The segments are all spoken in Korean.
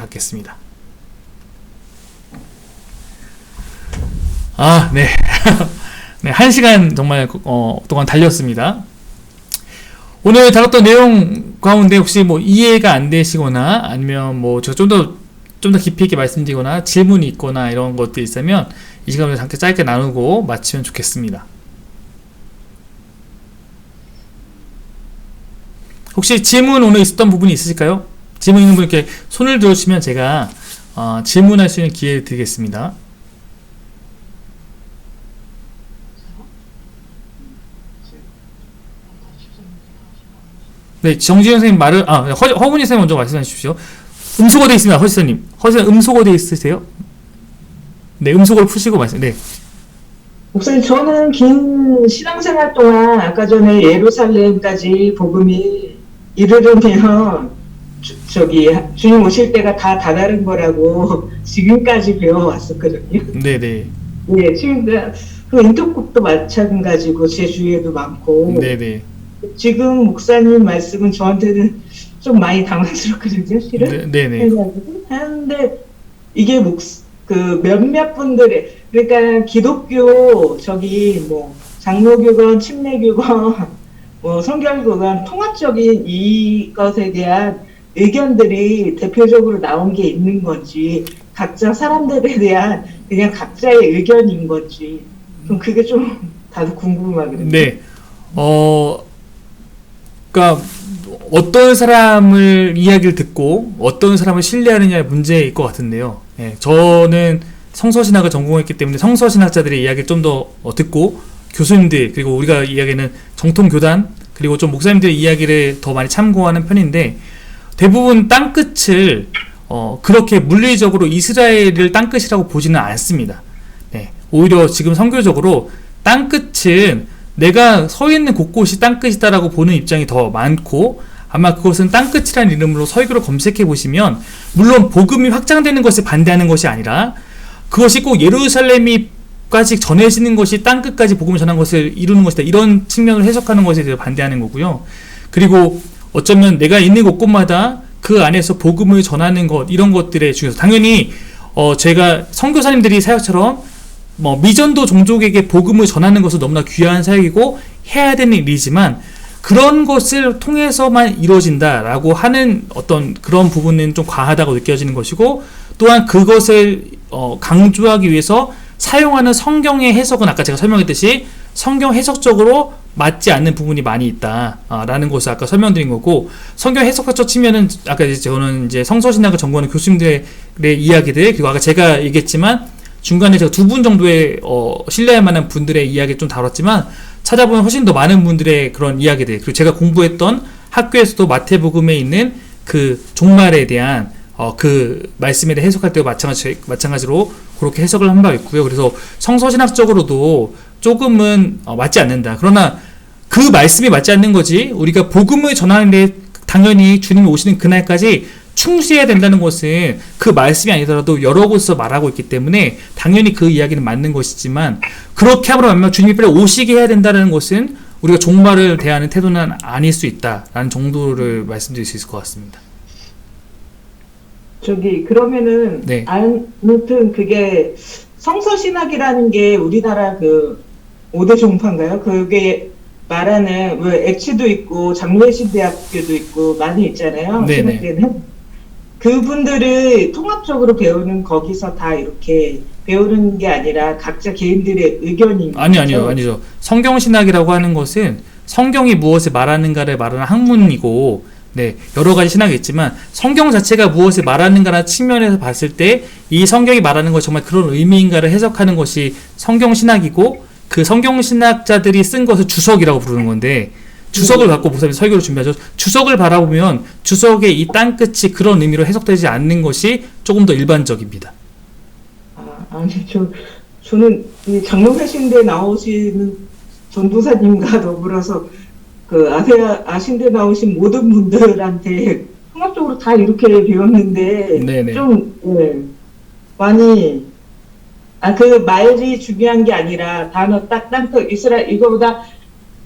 갖겠습니다. 아, 네. 네, 1시간 정말 동안 달렸습니다. 오늘 다뤘던 내용 가운데 혹시 뭐 이해가 안 되시거나 아니면 뭐 제가 좀 더 깊이 있게 말씀드리거나 질문이 있거나 이런 것들이 있으면 이 시간을 잠깐 짧게 나누고 마치면 좋겠습니다. 혹시 질문 오늘 있었던 부분이 있으실까요? 질문 있는 분 이렇게 손을 들어주시면 제가 질문할 수 있는 기회를 드리겠습니다. 네, 정지현 선생님 말을 허훈이 선생님 먼저 말씀해 주십시오. 음소거 되어 있습니다. 허지선님. 허지선 음소거 되어 있으세요? 네, 음소거를 푸시고 말씀. 네. 목사님, 저는 긴 신앙생활 동안 아까 전에 예루살렘까지 복음이 이르르면 주님 오실 때가 다 다다른 거라고 지금까지 배워왔었거든요. 네네. 네, 지금 그 인터국도 마찬가지고 제 주위에도 많고. 네네. 지금 목사님 말씀은 저한테는 좀 많이 당황스럽거든요, 실은. 네네. 하는데 이게 그 몇몇 분들의, 그러니까 기독교 뭐 장로교건, 침례교건, 뭐 성결교건 통합적인 이것에 대한 의견들이 대표적으로 나온 게 있는 건지, 각자 사람들에 대한 그냥 각자의 의견인 건지, 좀 그게 좀 다들 궁금하거든요. 네. 그러니까 어떤 사람을 이야기를 듣고 어떤 사람을 신뢰하느냐의 문제일 것 같은데요. 예, 저는 성서신학을 전공했기 때문에 성서신학자들의 이야기를 좀 더 듣고 교수님들 그리고 우리가 이야기하는 정통교단 그리고 좀 목사님들의 이야기를 더 많이 참고하는 편인데 대부분 땅끝을 그렇게 물리적으로 이스라엘을 땅끝이라고 보지는 않습니다. 네, 오히려 지금 선교적으로 땅끝은 내가 서 있는 곳곳이 땅끝이다라고 보는 입장이 더 많고 아마 그것은 땅끝이라는 이름으로 설교를 검색해 보시면 물론 복음이 확장되는 것을 반대하는 것이 아니라 그것이 꼭 예루살렘이까지 전해지는 것이 땅끝까지 복음을 전한 것을 이루는 것이다. 이런 측면을 해석하는 것에 대해서 반대하는 거고요. 그리고 어쩌면 내가 있는 곳곳마다 그 안에서 복음을 전하는 것 이런 것들에 중요해서 당연히 제가 선교사님들이 사역처럼 미전도 종족에게 복음을 전하는 것은 너무나 귀한 사역이고 해야 되는 일이지만 그런 것을 통해서만 이루어진다라고 하는 어떤 그런 부분은 좀 과하다고 느껴지는 것이고 또한 그것을 강조하기 위해서 사용하는 성경의 해석은 아까 제가 설명했듯이 성경 해석적으로 맞지 않는 부분이 많이 있다라는 것을 아까 설명드린 거고 성경 해석학적 측면은 아까 저는 이제 성서신학을 전공하는 교수님들의 이야기들 그리고 아까 제가 얘기했지만 중간에 제가 2분 정도의 신뢰할 만한 분들의 이야기를 좀 다뤘지만 찾아보면 훨씬 더 많은 분들의 그런 이야기들 그리고 제가 공부했던 학교에서도 마태복음에 있는 그 종말에 대한 그 말씀에 대해 해석할 때와 마찬가지로 그렇게 해석을 한 바 있고요. 그래서 성서신학적으로도 조금은 맞지 않는다. 그러나 그 말씀이 맞지 않는 거지 우리가 복음을 전하는데 당연히 주님이 오시는 그날까지 충실해야 된다는 것은 그 말씀이 아니더라도 여러 곳에서 말하고 있기 때문에 당연히 그 이야기는 맞는 것이지만 그렇게 함으로 말미암아 주님이 빨리 오시게 해야 된다는 것은 우리가 종말을 대하는 태도는 아닐 수 있다라는 정도를 말씀드릴 수 있을 것 같습니다. 그러면은 네. 아무튼 그게 성서신학이라는 게 우리나라 그 5대 종파인가요? 그게 말하는 왜 엑치도 있고 장로외신대학교도 있고 많이 있잖아요. 신학계는. 그분들을 통합적으로 배우는 거기서 다 이렇게 배우는 게 아니라 각자 개인들의 의견이 아니죠. 성경신학이라고 하는 것은 성경이 무엇을 말하는가를 말하는 학문이고 네, 여러 가지 신학이 있지만 성경 자체가 무엇을 말하는가라는 측면에서 봤을 때 이 성경이 말하는 것이 정말 그런 의미인가를 해석하는 것이 성경신학이고 그 성경신학자들이 쓴 것을 주석이라고 부르는 건데 주석을 갖고 목사님이 설교를 준비하죠. 주석을 바라보면 주석의 이 땅끝이 그런 의미로 해석되지 않는 것이 조금 더 일반적입니다. 저는 이 장로회신대 나오시는 전도사님과 더불어서 그 아신대 나오신 모든 분들한테 통합적으로 다 이렇게 배웠는데 네네. 좀 많이 그 말이 중요한 게 아니라 단어 땅끝 이스라엘 이거보다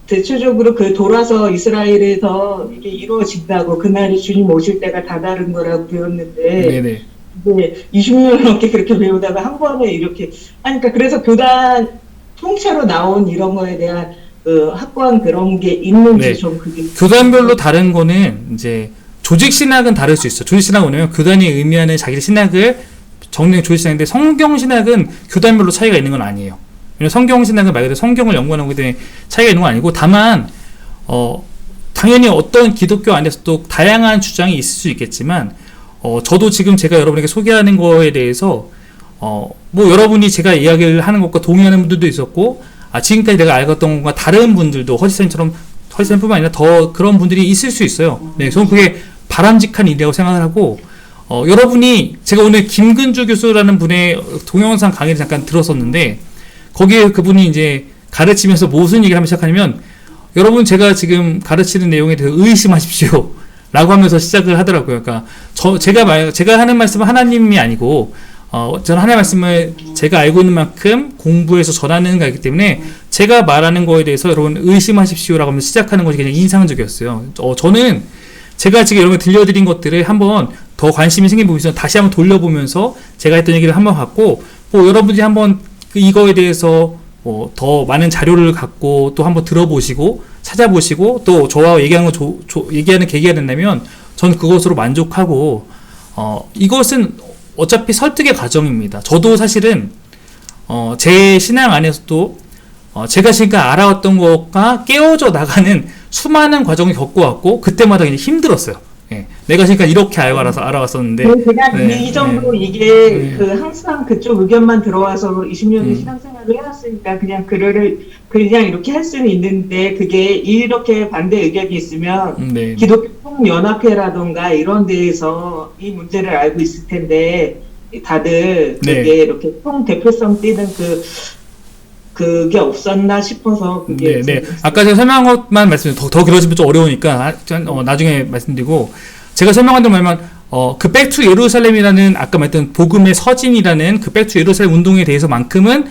대체적으로 그 돌아서 이스라엘에서 이게 이루어진다고 그날이 주님 오실 때가 다다른 거라고 배웠는데 네네. 네, 20년 넘게 그렇게 배우다가 한 번에 이렇게 하니까 그래서 교단 통째로 나온 이런 거에 대한 그 학관 그런 게 있는지 네. 좀 그게 교단별로 다른 거는 이제 조직 신학은 다를 수 있어. 조직 신학은 뭐냐면 교단이 의미하는 자기 신학을 정리한 조직 신학인데 성경 신학은 교단별로 차이가 있는 건 아니에요. 왜냐면 성경 신학은 말 그대로 성경을 연구하는 거기 때문에 차이가 있는 건 아니고 다만 당연히 어떤 기독교 안에서도 다양한 주장이 있을 수 있겠지만 저도 지금 제가 여러분에게 소개하는 거에 대해서 뭐 여러분이 제가 이야기를 하는 것과 동의하는 분들도 있었고 지금까지 내가 알았던 것과 다른 분들도 허지쌤뿐만 아니라 더 그런 분들이 있을 수 있어요. 네, 저는 그게 바람직한 일이라고 생각을 하고 여러분이 제가 오늘 김근주 교수라는 분의 동영상 강의를 잠깐 들었었는데 거기에 그분이 이제 가르치면서 무슨 얘기를 하면 시작하냐면 여러분 제가 지금 가르치는 내용에 대해서 의심하십시오 라고 하면서 시작을 하더라고요. 그러니까 제가 하는 말씀은 하나님이 아니고 저는 하나님의 말씀을 제가 알고 있는 만큼 공부해서 전하는 거기 때문에 제가 말하는 거에 대해서 여러분 의심하십시오라고 하면서 시작하는 것이 굉장히 인상적이었어요. 저는 제가 지금 여러분 들려드린 것들을 한번 더 관심이 생긴 부분에서 다시 한번 돌려보면서 제가 했던 얘기를 한번 갖고 뭐 여러분들이 한번 이거에 대해서 더 많은 자료를 갖고 또 한번 들어보시고 찾아보시고 또 저와 얘기하는 얘기하는 계기가 된다면 저는 그것으로 만족하고 이것은 어차피 설득의 과정입니다. 저도 사실은 제 신앙 안에서도 제가 지금까지 알아왔던 것과 깨어져 나가는 수많은 과정을 겪어왔고 그때마다 굉장히 힘들었어요. 예. 내가 지금까지 이렇게 알아왔었는데 그냥 이 정도 이게 그 항상 그쪽 의견만 들어와서 20년을 신앙생활을 해왔으니까 그냥 그냥 이렇게 할 수는 있는데 그게 이렇게 반대 의견이 있으면 네. 기독교 통연합회라던가 이런 데에서 이 문제를 알고 있을 텐데 다들 그게 네. 이렇게 통 대표성 띄는 그게 없었나 싶어서 그게 네. 아까 제가 설명한 것만 말씀드리면 더 길어지면 좀 어려우니까 나중에 말씀드리고 제가 설명한 대로 말하면 그 백투 예루살렘이라는 아까 말했던 복음의 서진이라는 그 백투 예루살렘 운동에 대해서만큼은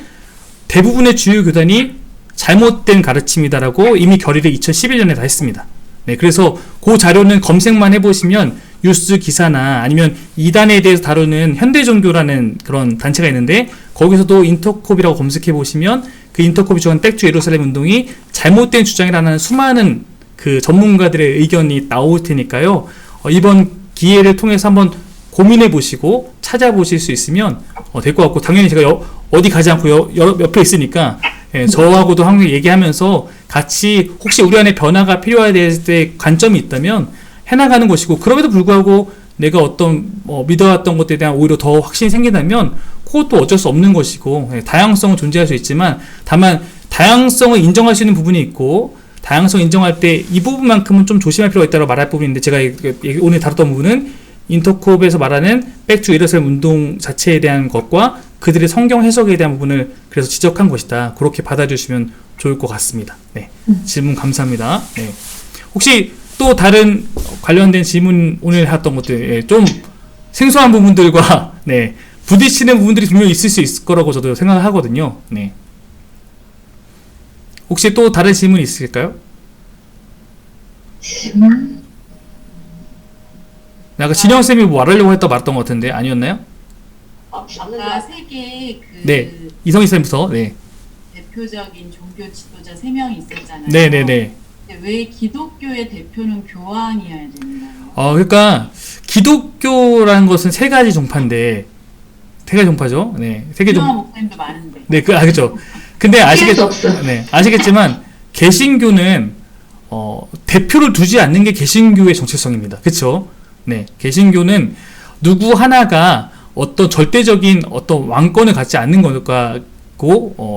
대부분의 주요 교단이 잘못된 가르침이다라고 이미 결의를 2011년에 다 했습니다. 네, 그래서 그 자료는 검색만 해보시면 뉴스 기사나 아니면 이단에 대해서 다루는 현대종교라는 그런 단체가 있는데 거기서도 인터콥이라고 검색해보시면 그 인터콥이 주관 백투 예루살렘 운동이 잘못된 주장이라는 수많은 그 전문가들의 의견이 나올 테니까요. 이번 기회를 통해서 한번 고민해보시고 찾아보실 수 있으면 될 것 같고 당연히 제가 어디 가지 않고 옆에 있으니까 저하고도 항상 얘기하면서 같이 혹시 우리 안에 변화가 필요할 때 관점이 있다면 해나가는 것이고 그럼에도 불구하고 내가 어떤 믿어왔던 것들에 대한 오히려 더 확신이 생긴다면 그것도 어쩔 수 없는 것이고 다양성은 존재할 수 있지만 다만 다양성을 인정할 수 있는 부분이 있고 다양성 인정할 때 이 부분만큼은 좀 조심할 필요가 있다고 말할 부분인데 제가 오늘 다뤘던 부분은 인터콥에서 말하는 백투 예루살렘 운동 자체에 대한 것과 그들의 성경 해석에 대한 부분을 그래서 지적한 것이다. 그렇게 받아주시면 좋을 것 같습니다. 네. 질문 감사합니다. 네. 혹시 또 다른 관련된 질문 오늘 했던 것들 좀 생소한 부분들과 네. 부딪히는 부분들이 분명히 있을 수 있을 거라고 저도 생각을 하거든요. 네. 혹시 또 다른 질문 있을까요? 아까 진영쌤이 뭐 말하려고 말했던 것 같은데 아니었나요? 아까 세계 네. 이성희 쌤부터 네. 대표적인 종교 지도자 3명이 있었잖아요. 네네네. 근데 왜 기독교의 대표는 교황이어야 되나요? 그러니까 기독교라는 것은 세 가지 종파인데 세 가지 종파죠. 네. 세 가지 유명한 목사님도 많은데. 네, 그렇죠. 근데 아시겠지만 개신교는 대표를 두지 않는 게 개신교의 정체성입니다. 그렇죠? 네. 개신교는 누구 하나가 어떤 절대적인 어떤 왕권을 갖지 않는 것과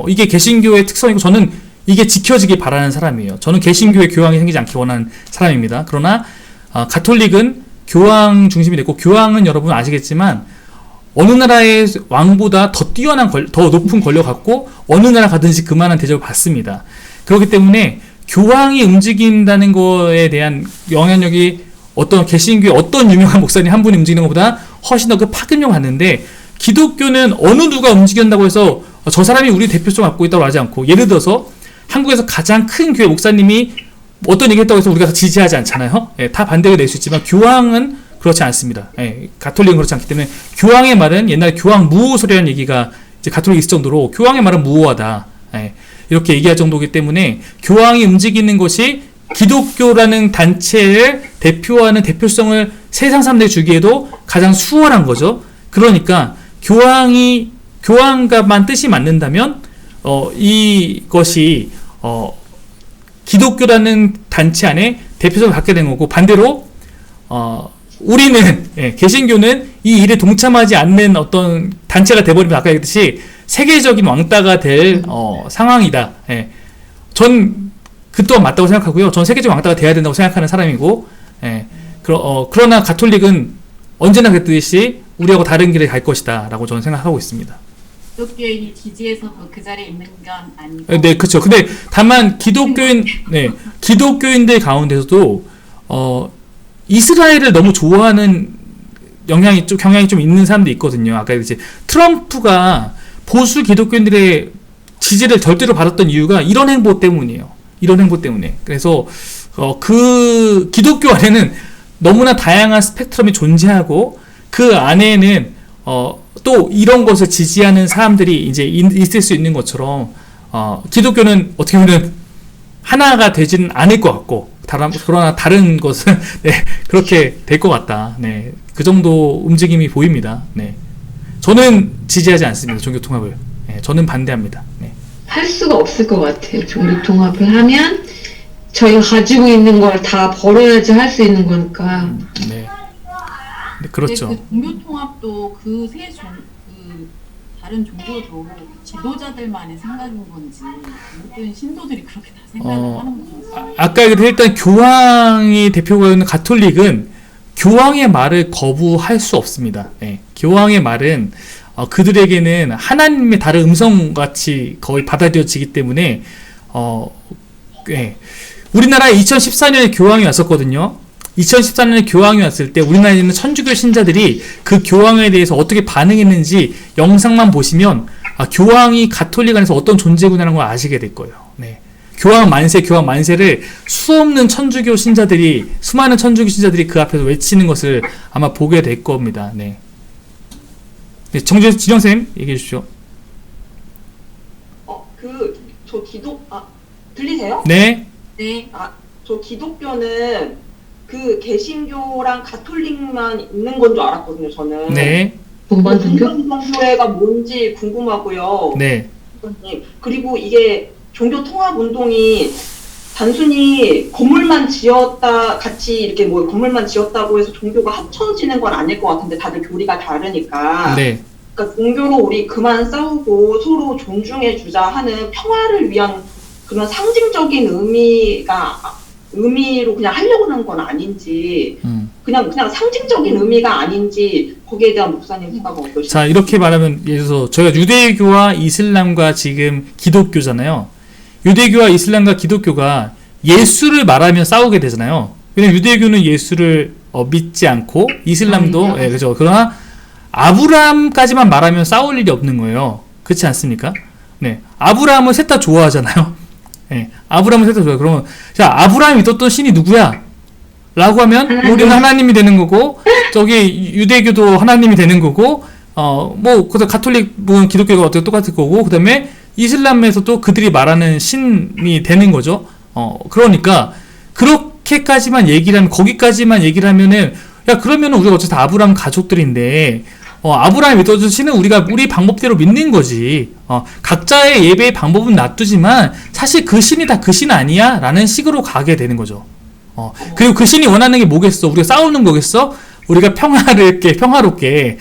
이게 개신교의 특성이고 저는 이게 지켜지길 바라는 사람이에요. 저는 개신교의 교황이 생기지 않기 원하는 사람입니다. 그러나 가톨릭은 교황 중심이 됐고 교황은 여러분 아시겠지만 어느 나라의 왕보다 더 뛰어난 더 높은 권력 갖고 어느 나라 가든지 그만한 대접을 받습니다. 그렇기 때문에 교황이 움직인다는 거에 대한 영향력이 어떤 개신교의 어떤 유명한 목사님 한 분이 움직이는 것보다 훨씬 더 그 파급력을 갖는데 기독교는 어느 누가 움직인다고 해서 저 사람이 우리 대표성 갖고 있다고 하지 않고 예를 들어서 한국에서 가장 큰 교회 목사님이 어떤 얘기 했다고 해서 우리가 지지하지 않잖아요. 다 반대가 될 수 있지만 교황은 그렇지 않습니다. 예, 가톨릭은 그렇지 않기 때문에 교황의 말은 옛날 교황 무호소리라는 얘기가 이제 가톨릭에 있을 정도로 교황의 말은 무호하다. 예, 이렇게 얘기할 정도이기 때문에 교황이 움직이는 것이 기독교라는 단체를 대표하는 대표성을 세상 사람들이 주기에도 가장 수월한 거죠. 그러니까 교황과만 뜻이 맞는다면 이것이 기독교라는 단체 안에 대표성을 갖게 된 거고, 반대로 우리는 개신교는 이 일에 동참하지 않는 어떤 단체가 돼버리면 아까 얘기했듯이 세계적인 왕따가 될 상황이다. 예. 전 그 또한 맞다고 생각하고요. 전 세계적인 왕따가 돼야 된다고 생각하는 사람이고, 예. 그러나 가톨릭은 언제나 그랬듯이 우리하고 다른 길에 갈 것이다 라고 저는 생각하고 있습니다. 기독교인이 지지해서 그 자리에 있는 건 아니고. 네, 그렇죠. 근데 다만 기독교인들 가운데서도 이스라엘을 너무 좋아하는 경향이 좀 있는 사람도 있거든요. 아까 이제 트럼프가 보수 기독교인들의 지지를 절대로 받았던 이유가 이런 행보 때문이에요. 이런 행보 때문에. 그래서 그 기독교 안에는 너무나 다양한 스펙트럼이 존재하고 그 안에는 또 이런 것을 지지하는 사람들이 이제 있을 수 있는 것처럼 기독교는 어떻게 보면 하나가 되지는 않을 것 같고, 그러나 다른 것은 네, 그렇게 될 것 같다. 네, 그 정도 움직임이 보입니다. 네, 저는 지지하지 않습니다. 종교 통합을. 네, 저는 반대합니다. 네. 할 수가 없을 것 같아요. 종교 통합을 하면 저희가 가지고 있는 걸 다 버려야지 할 수 있는 거니까. 네, 네, 그렇죠. 그 종교 통합도 그 다른 종교도 지도자들만의 생각인 건지 모든 신도들이 그렇게 다 생각을 하는 건지. 아까 얘기했던 일단 교황이 대표가 있는 가톨릭은 교황의 말을 거부할 수 없습니다. 예, 교황의 말은 그들에게는 하나님의 다른 음성같이 거의 받아들여지기 때문에 예, 우리나라에 2014년에 교황이 왔었거든요. 2014년에 교황이 왔을 때 우리나라에 있는 천주교 신자들이 그 교황에 대해서 어떻게 반응했는지 영상만 보시면 교황이 가톨릭 안에서 어떤 존재구나라는 걸 아시게 될 거예요. 네. 교황 만세를 수많은 천주교 신자들이 그 앞에서 외치는 것을 아마 보게 될 겁니다. 네. 네, 진영쌤 얘기해 주십시오. 들리세요? 네. 네. 저 기독교는 그 개신교랑 가톨릭만 있는 건 줄 알았거든요, 저는. 네. 본반 종교? 종교회가 뭔지 궁금하고요. 네. 그리고 이게 종교 통합 운동이 단순히 건물만 지었다, 같이 이렇게 뭐 건물만 지었다고 해서 종교가 합쳐지는 건 아닐 것 같은데 다들 교리가 다르니까. 네. 그러니까 종교로 우리 그만 싸우고 서로 존중해주자 하는 평화를 위한 그런 상징적인 의미로 그냥 하려고 한 건 아닌지, 그냥 상징적인 의미가 아닌지, 거기에 대한 목사님 생각은 어떠신가요? 자, 이렇게 말하면, 예를 들어서, 저희가 유대교와 이슬람과 지금 기독교잖아요. 유대교와 이슬람과 기독교가 예수를 말하면 싸우게 되잖아요. 왜냐면 유대교는 예수를 믿지 않고, 이슬람도, 예, 그죠. 그러나, 아브라함까지만 말하면 싸울 일이 없는 거예요. 그렇지 않습니까? 네. 아브라함을 셋 다 좋아하잖아요. 네. 아브라함을 셋 다 좋아해요. 그러면, 자, 아브라함이 믿었던 신이 누구야? 라고 하면, 우리는 하나님이 되는 거고, 저기, 유대교도 하나님이 되는 거고, 그다음 가톨릭, 기독교가 어떻게 똑같을 거고, 그 다음에 이슬람에서도 그들이 말하는 신이 되는 거죠. 그러니까, 그렇게까지만 얘기를 하면, 거기까지만 얘기를 하면은, 야, 그러면은 우리가 어차피 아브라함 가족들인데, 아브라함이 믿어준 신은 우리 방법대로 믿는 거지. 각자의 예배의 방법은 놔두지만, 사실 그 신이 다 그 신 아니야? 라는 식으로 가게 되는 거죠. 그리고 그 신이 원하는 게 뭐겠어? 우리가 싸우는 거겠어? 우리가 평화롭게,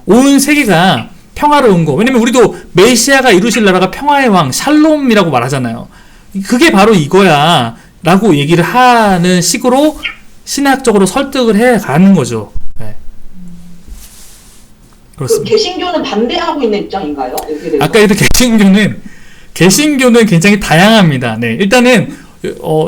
온 세계가 평화로운 거. 왜냐면 우리도 메시아가 이루실 나라가 평화의 왕, 샬롬이라고 말하잖아요. 그게 바로 이거야. 라고 얘기를 하는 식으로 신학적으로 설득을 해 가는 거죠. 네. 그렇습니다. 개신교는 반대하고 있는 입장인가요? 아까 얘기했던 개신교는 굉장히 다양합니다. 네. 일단은,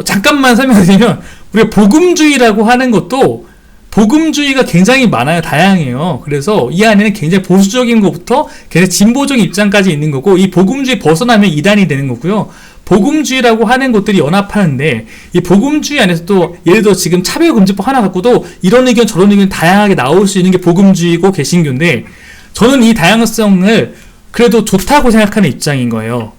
잠깐만 설명드리면, 우리가 복음주의라고 하는 것도, 복음주의가 굉장히 많아요. 다양해요. 그래서 이 안에는 굉장히 보수적인 것부터 굉장히 진보적인 입장까지 있는 거고, 이 복음주의 벗어나면 이단이 되는 거고요. 복음주의라고 하는 것들이 연합하는데 이 복음주의 안에서도 예를 들어 지금 차별금지법 하나 갖고도 이런 의견 저런 의견 다양하게 나올 수 있는 게 복음주의고 개신교인데 저는 이 다양성을 그래도 좋다고 생각하는 입장인 거예요.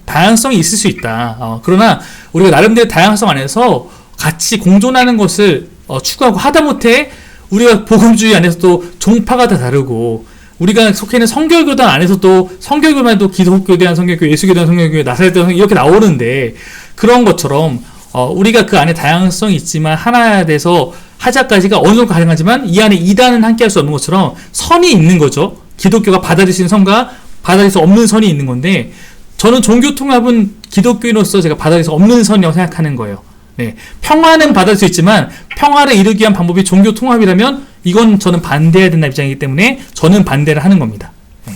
다양성이 있을 수 있다. 그러나 우리가 나름대로 다양성 안에서 같이 공존하는 것을 추구하고 하다못해 우리가 복음주의 안에서도 종파가 다 다르고 우리가 속해 있는 성결교단 안에서도 성결교만 해도 기독교에 대한 성결교, 예수교에 대한 성결교, 나사렛에 대한 성결교 이렇게 나오는데 그런 것처럼 우리가 그 안에 다양성이 있지만 하나에 대해서 하자까지가 어느 정도 가능하지만 이 안에 이단은 함께 할 수 없는 것처럼 선이 있는 거죠. 기독교가 받아들일 수 있는 선과 받아들일 수 없는 선이 있는 건데 저는 종교통합은 기독교인으로서 제가 받아들일 수 없는 선이라고 생각하는 거예요. 네, 평화는 받을 수 있지만 평화를 이루기 위한 방법이 종교통합이라면 이건 저는 반대해야 된다는 입장이기 때문에 저는 반대를 하는 겁니다. 네.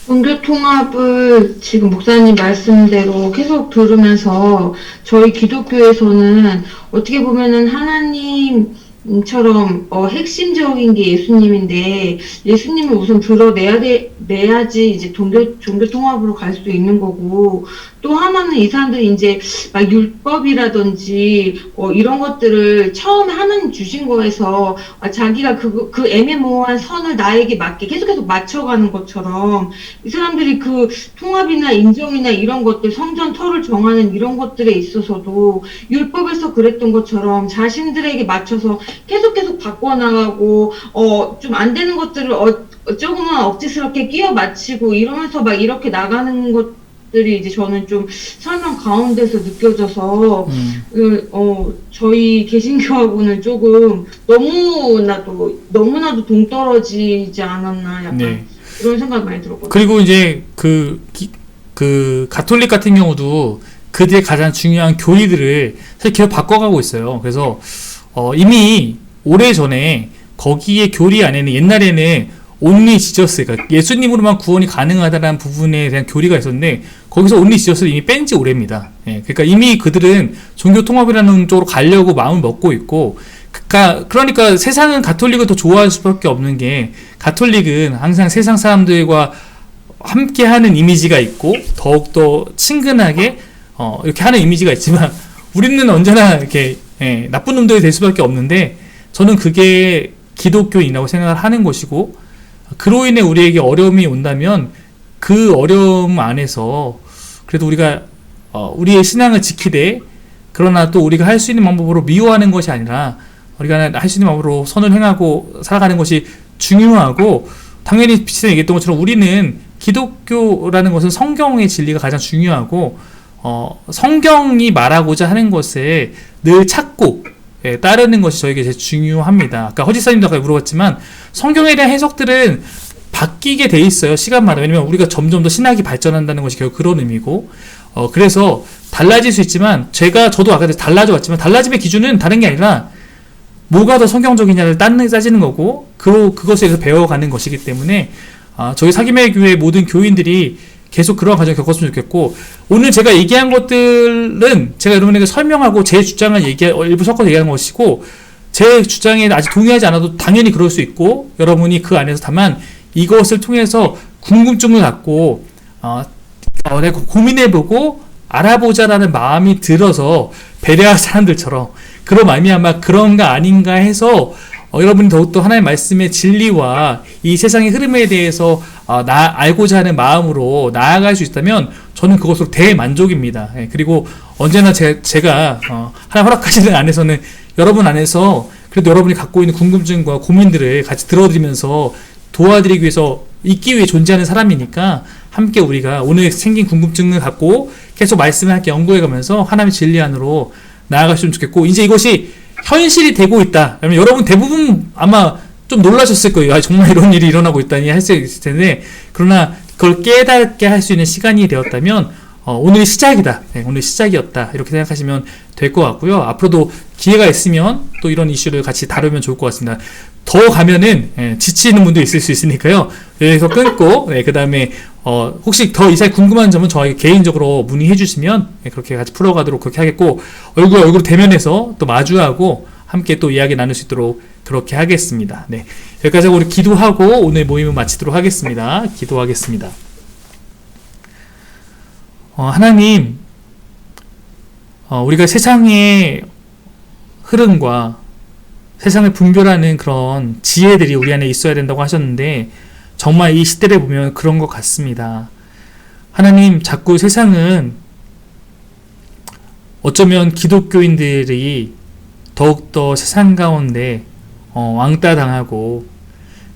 종교 통합을 지금 목사님 말씀대로 계속 들으면서 저희 기독교에서는 어떻게 보면은 하나님처럼 핵심적인 게 예수님인데 예수님을 우선 내야지 이제 종교 통합으로 갈 수 있는 거고 또 하나는 이 사람들이 이제 막 율법이라든지 이런 것들을 처음에 하나님 주신 거에서 자기가 그 애매모호한 선을 나에게 맞게 계속 맞춰가는 것처럼 이 사람들이 그 통합이나 인정이나 이런 것들 성전 터를 정하는 이런 것들에 있어서도 율법에서 그랬던 것처럼 자신들에게 맞춰서 계속 바꿔나가고 좀 안 되는 것들을 조금만 억지스럽게 끼워 맞추고 이러면서 막 이렇게 나가는 것들이 이제 저는 좀 설명 가운데서 느껴져서 저희 개신교하고는 조금 너무나도 동떨어지지 않았나 약간 네. 이런 생각 많이 들었거든요. 그리고 이제 그 가톨릭 같은 경우도 그들의 가장 중요한 교리들을 사실 계속 바꿔가고 있어요. 그래서 이미 오래전에 거기에 교리 안에는 옛날에는 온리 지저스, 그러니까 예수님으로만 구원이 가능하다는 부분에 대한 교리가 있었는데 거기서 온리 지저스를 이미 뺀 지 오래입니다. 예, 그러니까 이미 그들은 종교 통합이라는 쪽으로 가려고 마음을 먹고 있고 그러니까 세상은 가톨릭을 더 좋아할 수밖에 없는 게 가톨릭은 항상 세상 사람들과 함께하는 이미지가 있고 더욱더 친근하게 이렇게 하는 이미지가 있지만 우리는 언제나 이렇게 나쁜 놈들이 될 수밖에 없는데 저는 그게 기독교인이라고 생각을 하는 것이고 그로 인해 우리에게 어려움이 온다면 그 어려움 안에서 그래도 우리가 우리의 신앙을 지키되 그러나 또 우리가 할 수 있는 방법으로 미워하는 것이 아니라 우리가 할 수 있는 방법으로 선을 행하고 살아가는 것이 중요하고 당연히 비치는 얘기했던 것처럼 우리는 기독교라는 것은 성경의 진리가 가장 중요하고 성경이 말하고자 하는 것을 늘 찾고 따르는 것이 저에게 제일 중요합니다. 아까 허지사님도 아까 물어봤지만 성경에 대한 해석들은 바뀌게 돼 있어요. 시간마다. 왜냐면 우리가 점점 더 신학이 발전한다는 것이 결국 그런 의미고 그래서 달라질 수 있지만 저도 아까 달라져 왔지만 달라짐의 기준은 다른 게 아니라 뭐가 더 성경적이냐를 따지는 거고 그것에 대해서 배워가는 것이기 때문에 저희 사김의 교회 모든 교인들이 계속 그러한 과정을 겪었으면 좋겠고 오늘 제가 얘기한 것들은 제가 여러분에게 설명하고 제 주장을 일부 섞어서 얘기하는 것이고 제 주장에 아직 동의하지 않아도 당연히 그럴 수 있고 여러분이 그 안에서 다만 이것을 통해서 궁금증을 갖고 내가 고민해보고 알아보자라는 마음이 들어서 배려할 사람들처럼 그런 마음이 아마 그런가 아닌가 해서 여러분이 더욱더 하나님의 말씀의 진리와 이 세상의 흐름에 대해서 알고자 하는 마음으로 나아갈 수 있다면 저는 그것으로 대만족입니다. 그리고 언제나 제가 하나님 허락하시는 안에서는 여러분 안에서 그래도 여러분이 갖고 있는 궁금증과 고민들을 같이 들어드리면서 도와드리기 위해서 있기 위해 존재하는 사람이니까 함께 우리가 오늘 생긴 궁금증을 갖고 계속 말씀을 함께 연구해가면서 하나님의 진리 안으로 나아갔으면 좋겠고 이제 이것이 현실이 되고 있다. 그러면 여러분 대부분 아마 좀 놀라셨을 거예요. 정말 이런 일이 일어나고 있다니 할 수 있을 텐데 그러나 그걸 깨닫게 할 수 있는 시간이 되었다면 오늘이 시작이다. 오늘 시작이었다. 이렇게 생각하시면 될 것 같고요. 앞으로도 기회가 있으면 또 이런 이슈를 같이 다루면 좋을 것 같습니다. 더 가면은 지치는 분도 있을 수 있으니까요. 여기서 끊고 그 다음에 혹시 더 이사에 궁금한 점은 저에게 개인적으로 문의해 주시면 그렇게 같이 풀어가도록 그렇게 하겠고 얼굴 대면해서 또 마주하고 함께 또 이야기 나눌 수 있도록 그렇게 하겠습니다. 네, 여기까지 하고 우리 기도하고 오늘 모임을 마치도록 하겠습니다. 기도하겠습니다. 하나님 우리가 세상의 흐름과 세상을 분별하는 그런 지혜들이 우리 안에 있어야 된다고 하셨는데 정말 이 시대를 보면 그런 것 같습니다. 하나님, 자꾸 세상은 어쩌면 기독교인들이 더욱더 세상 가운데 왕따 당하고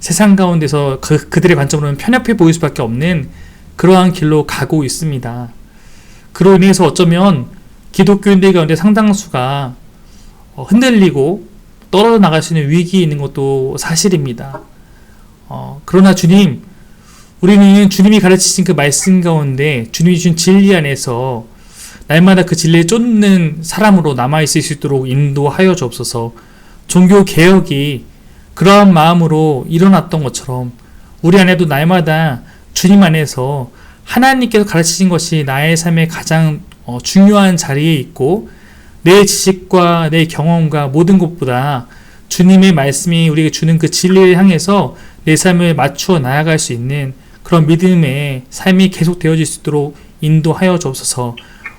세상 가운데서 그들의 관점으로는 편협해 보일 수밖에 없는 그러한 길로 가고 있습니다. 그로 인해서 어쩌면 기독교인들 가운데 상당수가 흔들리고 떨어져 나갈 수 있는 위기에 있는 것도 사실입니다. 그러나 주님, 우리는 주님이 가르치신 그 말씀 가운데 주님이 주신 진리 안에서 날마다 그 진리에 쫓는 사람으로 남아있을 수 있도록 인도하여 주옵소서. 종교 개혁이 그러한 마음으로 일어났던 것처럼 우리 안에도 날마다 주님 안에서 하나님께서 가르치신 것이 나의 삶의 가장 중요한 자리에 있고 내 지식과 내 경험과 모든 것보다 주님의 말씀이 우리에게 주는 그 진리를 향해서 내 삶을 맞추어 나아갈 수 있는 그런 믿음의 삶이 계속 되어질 수 있도록 인도하여 주옵소서.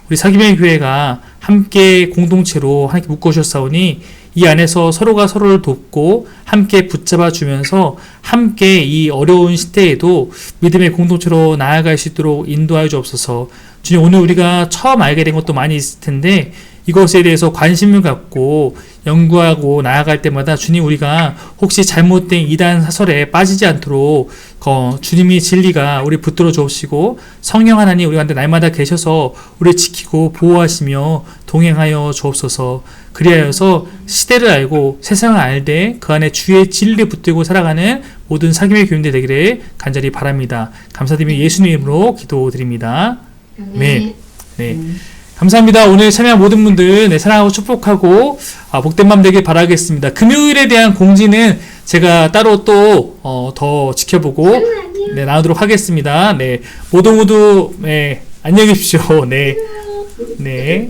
우리 사기명의 교회가 함께 공동체로 하나님께 묶어주셨사오니 이 안에서 서로가 서로를 돕고 함께 붙잡아 주면서 함께 이 어려운 시대에도 믿음의 공동체로 나아갈 수 있도록 인도하여 주옵소서. 주님, 오늘 우리가 처음 알게 된 것도 많이 있을 텐데 이것에 대해서 관심을 갖고 연구하고 나아갈 때마다 주님, 우리가 혹시 잘못된 이단 사설에 빠지지 않도록 주님이 진리가 우리 붙들어 주옵시고 성령 하나님 우리 가운데 날마다 계셔서 우리 지키고 보호하시며 동행하여 주옵소서. 그리하여서 시대를 알고 세상을 알되 그 안에 주의 진리를 붙들고 살아가는 모든 사귐의 교인들 되기를 간절히 바랍니다. 감사드리며 예수님 이름으로 기도드립니다. 네. 감사합니다. 오늘 참여한 모든 분들 사랑하고 축복하고 복된 밤 되길 바라겠습니다. 금요일에 대한 공지는 제가 따로 또 더 지켜보고 나누도록 하겠습니다. 네, 모두 안녕히 계십시오. 네.